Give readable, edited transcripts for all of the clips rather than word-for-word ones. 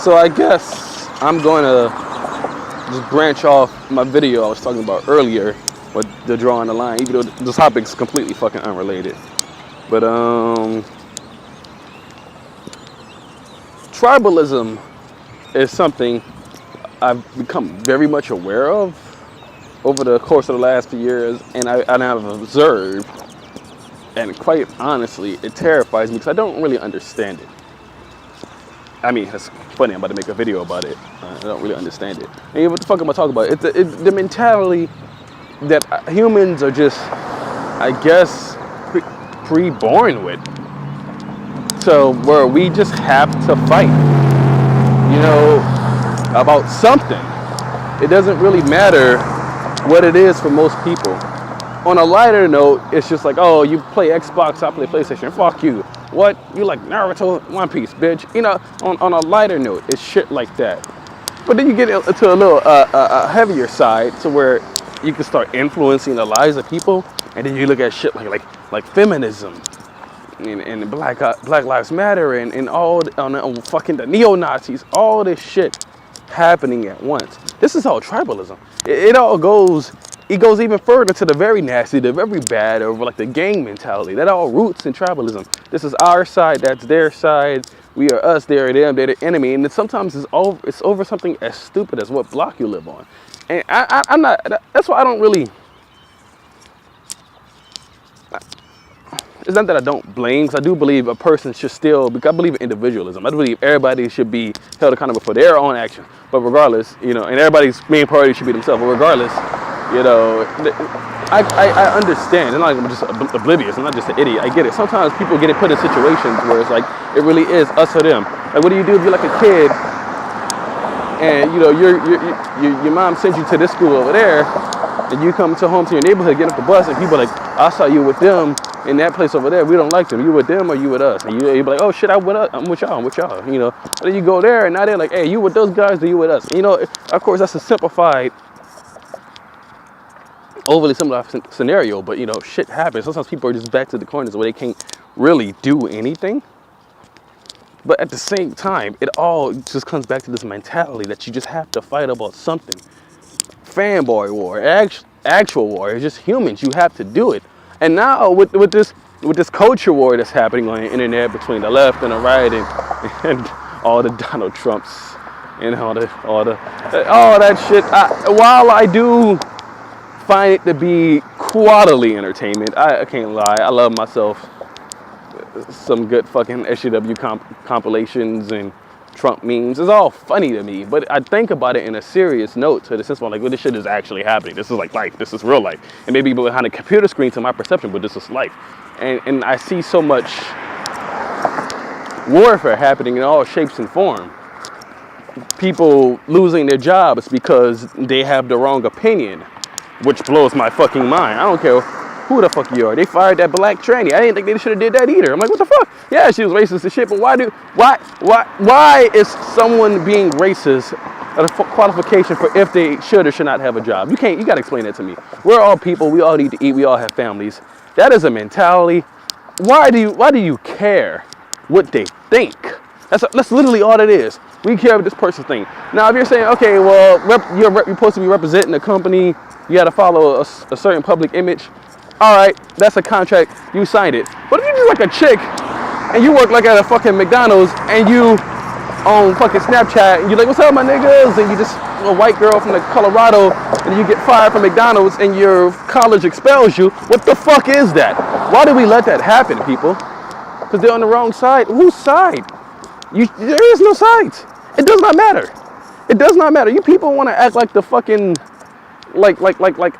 So I guess I'm going to just branch off my video I was talking about earlier with the drawing the line, even though the topic's completely fucking unrelated. But tribalism is something I've become very much aware of over the course of the last few years, and I've observed, and quite honestly, it terrifies me because I don't really understand it. I mean, it's funny, I'm about to make a video about it. I don't really understand it. And what the fuck am I talking about? It's the mentality that humans are just, I guess, pre-born with. So where we just have to fight, about something. It doesn't really matter what it is for most people. On a lighter note, it's just like, oh, you play Xbox, I play PlayStation, fuck you. What? You like Naruto, One Piece, bitch. On a lighter note, it's shit like that. But then you get to a little heavier side to where you can start influencing the lives of people, and then you look at shit like feminism and Black Lives Matter and all fucking the neo-Nazis, all this shit happening at once. This is all tribalism. It goes even further to the very nasty, the very bad, or like the gang mentality. That all roots in tribalism. This is our side, that's their side. We are us, they are them, they're the enemy. And sometimes it's over something as stupid as what block you live on. And I'm not. That's why I don't really. It's not that I don't blame, because I do believe a person should still, because I believe in individualism. I believe everybody should be held accountable for their own actions. But regardless, and everybody's main priority should be themselves. But regardless, I understand. And I'm just oblivious. I'm not just an idiot. I get it. Sometimes people get put in situations where it's like, it really is us or them. Like, what do you do if you're like a kid and, your mom sends you to this school over there, and you come home to your neighborhood, get off the bus, and people are like, I saw you with them in that place over there. We don't like them. You with them or you with us? And you be like, oh shit, I'm with y'all. And then you go there, and now they're like, hey, you with those guys or you with us? Of course, that's a simplified, overly simplified scenario, but shit happens. Sometimes people are just back to the corners where they can't really do anything. But at the same time, it all just comes back to this mentality that you just have to fight about something. Fanboy war, actual war. It's just humans. You have to do it. And now with this culture war that's happening on the internet between the left and the right and all the Donald Trumps and all that shit. While I do find it to be quarterly entertainment, I can't lie. I love myself some good fucking SJW compilations and Trump memes. It's all funny to me, but I think about it in a serious note, to the sense of like, well, this shit is actually happening. This is like life. This is real life. And maybe behind a computer screen to my perception, but this is life. And I see so much warfare happening in all shapes and form. People losing their jobs because they have the wrong opinion, which blows my fucking mind. I don't care who the fuck you are. They fired that black tranny. I didn't think they should have did that either. I'm like, what the fuck? Yeah, she was racist and shit, but why is someone being racist a qualification for if they should or should not have a job? You gotta explain that to me. We're all people, we all need to eat, we all have families. That is a mentality. Why do you care what they think? That's literally all it is. We care what this person thinks. Now, if you're saying, okay, well, you're supposed to be representing a company, you gotta follow a certain public image. All right, that's a contract, you signed it. But if you're just like a chick and you work like at a fucking McDonald's and you on fucking Snapchat and you're like, what's up, my niggas? And you just a white girl from like Colorado and you get fired from McDonald's and your college expels you, what the fuck is that? Why do we let that happen, people? Because they're on the wrong side. Whose side? There is no sides. It does not matter. It does not matter. You people want to act like the fucking like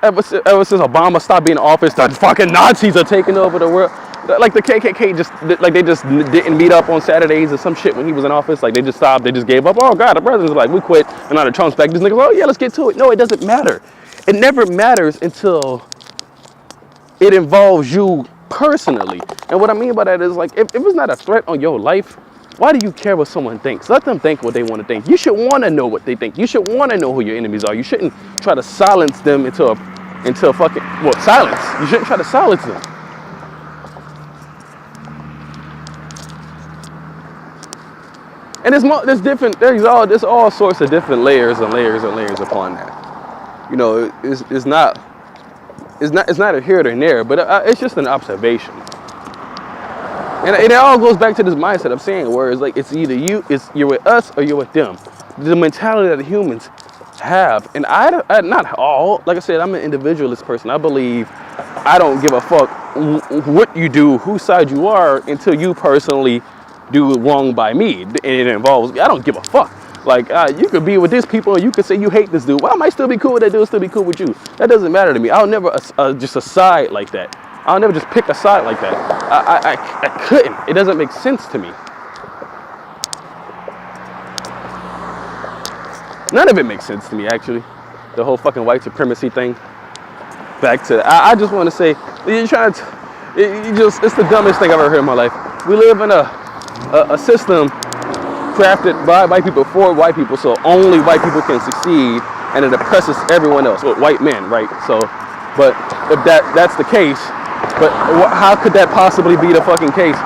ever since Obama stopped being in office, the fucking Nazis are taking over the world. Like the KKK they just didn't meet up on Saturdays or some shit when he was in office. Like they just stopped, they just gave up. Oh God, the president's like, we quit. And now the Trump's back. These niggas, oh yeah, let's get to it. No, it doesn't matter. It never matters until it involves you personally. And what I mean by that is like, if it's not a threat on your life, why do you care what someone thinks? Let them think what they want to think. You should want to know what they think. You should want to know who your enemies are. You shouldn't try to silence them into fucking, well, silence. You shouldn't try to silence them. And there's all sorts of different layers and layers and layers upon that. You know, it's not a here or there, but it's just an observation. And it all goes back to this mindset I'm saying, where it's like it's either you're with us or you're with them. The mentality that the humans have, and I not all. Like I said, I'm an individualist person. I believe I don't give a fuck what you do, whose side you are, until you personally do wrong by me. And it involves, I don't give a fuck. Like, you could be with these people and you could say you hate this dude. Well, I might still be cool with that dude, still be cool with you. That doesn't matter to me. I'll never just aside like that. I'll never just pick a side like that. I couldn't. It doesn't make sense to me. None of it makes sense to me, actually. The whole fucking white supremacy thing. Back to, I just want to say, you're trying to, it's the dumbest thing I've ever heard in my life. We live in a system crafted by white people for white people, so only white people can succeed, and it oppresses everyone else. Well, white men, right? So, but if that's the case, but how could that possibly be the fucking case?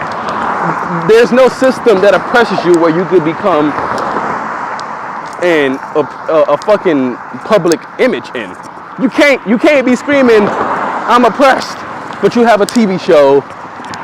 There's no system that oppresses you where you could become a fucking public image in. You can't be screaming, I'm oppressed, but you have a TV show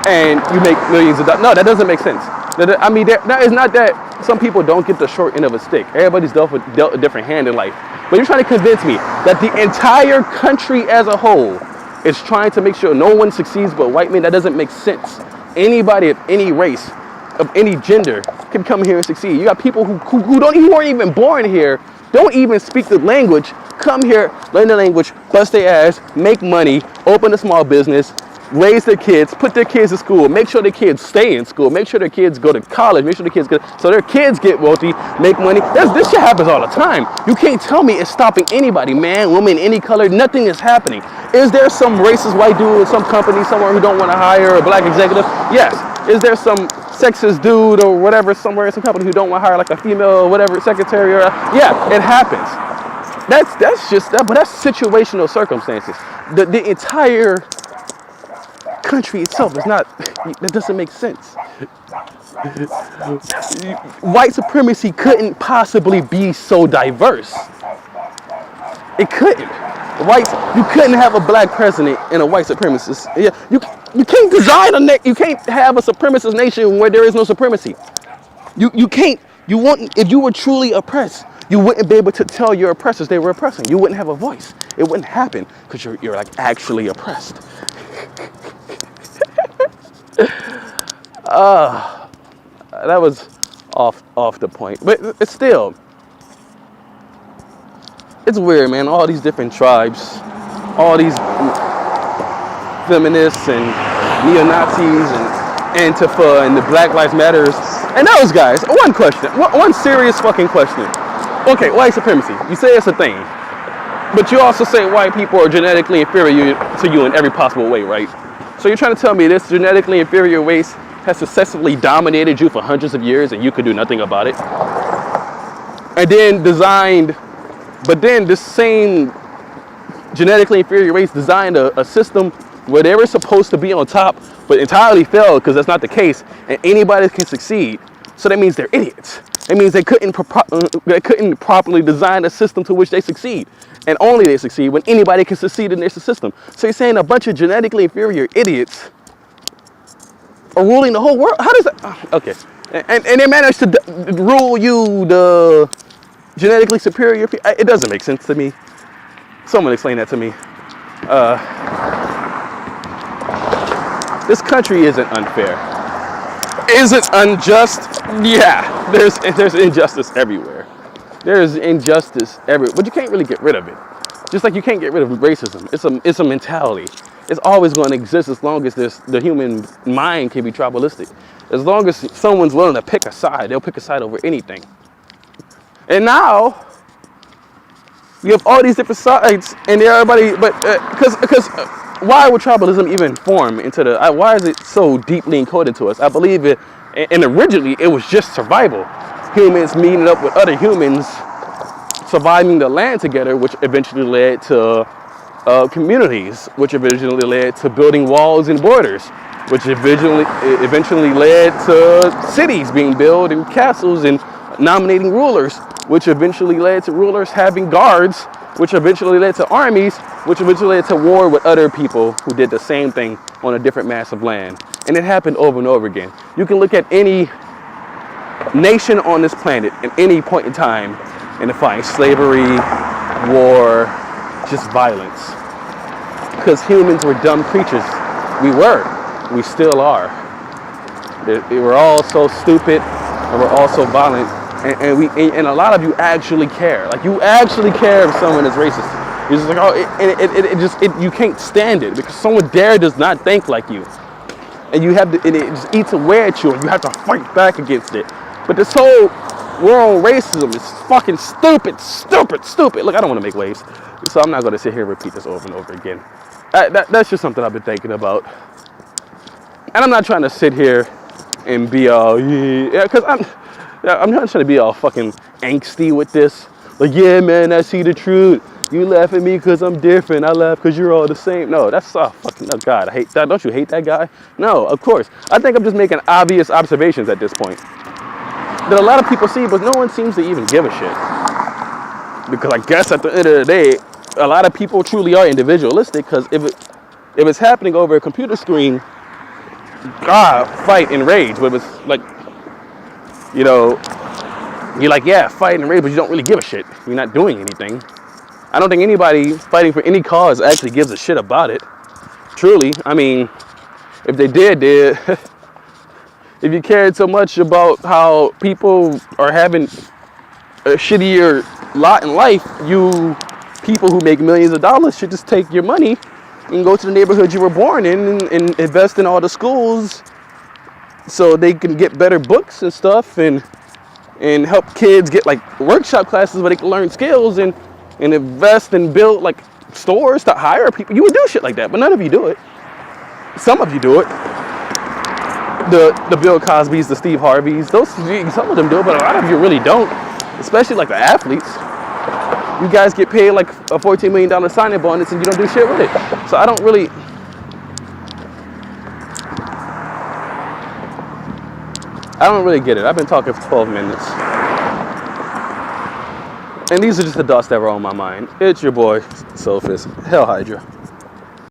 and you make millions of dollars. No, that doesn't make sense. I mean, that is not that some people don't get the short end of a stick. Everybody's dealt a different hand in life. But you're trying to convince me that the entire country as a whole is trying to make sure no one succeeds but white men. That doesn't make sense. Anybody of any race, of any gender, can come here and succeed. You got people who weren't even born here, don't even speak the language, come here, learn the language, bust their ass, make money, open a small business, raise their kids, put their kids in school, make sure their kids stay in school, make sure their kids go to college, make sure their kids so their kids get wealthy, make money. This shit happens all the time. You can't tell me it's stopping anybody, man, woman, any color, nothing is happening. Is there some racist white dude in some company somewhere who don't want to hire a black executive? Yes. Is there some sexist dude or whatever somewhere in some company who don't want to hire like a female or whatever secretary? Yeah, it happens. That's just that, but that's situational circumstances. The entire country itself is not, that doesn't make sense. White supremacy couldn't possibly be so diverse. It couldn't. You couldn't have a black president and a white supremacist. Yeah, you can't design you can't have a supremacist nation where there is no supremacy. You can't. If you were truly oppressed, you wouldn't be able to tell your oppressors they were oppressing. You wouldn't have a voice. It wouldn't happen because you're like actually oppressed. That was off the point, but it's still, it's weird, man. All these different tribes, all these feminists and neo-Nazis and Antifa and the Black Lives Matters and those guys. One question, one serious fucking question. Okay, white supremacy. You say it's a thing, but you also say white people are genetically inferior to you in every possible way, right? So you're trying to tell me this genetically inferior race has successfully dominated you for hundreds of years and you could do nothing about it? And then this same genetically inferior race designed a system where they were supposed to be on top, but entirely failed because that's not the case, and anybody can succeed. So that means they're idiots. It means they couldn't properly design a system to which they succeed. And only they succeed when anybody can succeed in their system. So you're saying a bunch of genetically inferior idiots are ruling the whole world? How does that? Okay. And they managed to rule you, the genetically superior people? It doesn't make sense to me. Someone explain that to me. This country isn't unfair. Is it unjust? Yeah. There's injustice everywhere. There's injustice everywhere, but you can't really get rid of it. Just like you can't get rid of racism. It's a mentality. It's always going to exist as long as the human mind can be tribalistic. As long as someone's willing to pick a side, they'll pick a side over anything. And now you have all these different sides, and everybody. But because why would tribalism even form into the? Why is it so deeply encoded to us? I believe it, and originally it was just survival. Humans meeting up with other humans, surviving the land together, which eventually led to communities, which eventually led to building walls and borders which eventually led to cities being built and castles and nominating rulers, which eventually led to rulers having guards, which eventually led to armies, which eventually led to war with other people who did the same thing on a different mass of land. And it happened over and over again. You can look at any nation on this planet at any point in time and find slavery, war, just violence. Because humans were dumb creatures. We still are. We're all so stupid and we're all so violent. And a lot of you actually care. Like, you actually care if someone is racist. You're just like, oh, you can't stand it because someone there does not think like you. And it just eats away at you and you have to fight back against it. But this whole war on racism is fucking stupid. Look, I don't want to make waves, so I'm not going to sit here and repeat this over and over again. That's just something I've been thinking about. And I'm not trying to sit here and be all, yeah, because I'm not trying to be all fucking angsty with this. Like, yeah, man, I see the truth. You laugh at me because I'm different. I laugh because you're all the same. No, that's fucking, oh God, I hate that. Don't you hate that guy? No, of course. I think I'm just making obvious observations at this point that a lot of people see, but no one seems to even give a shit. Because I guess at the end of the day, a lot of people truly are individualistic, because if it's happening over a computer screen, God, fight and rage. But if it's like, you know, you're like, yeah, fight and rage, but you don't really give a shit. You're not doing anything. I don't think anybody fighting for any cause actually gives a shit about it. Truly. I mean, if they did, if you cared so much about how people are having a shittier lot in life, you people who make millions of dollars should just take your money and go to the neighborhood you were born in and invest in all the schools so they can get better books and stuff and help kids get like workshop classes where they can learn skills and invest and build like stores to hire people. You would do shit like that, but none of you do it. Some of you do it. The Bill Cosbys, the Steve Harveys, some of them do it, but a lot of you really don't. Especially like the athletes. You guys get paid like a $14 million signing bonus and you don't do shit with it. So I don't really get it. I've been talking for 12 minutes. And these are just the thoughts that were on my mind. It's your boy, Sophist, Hell Hydra.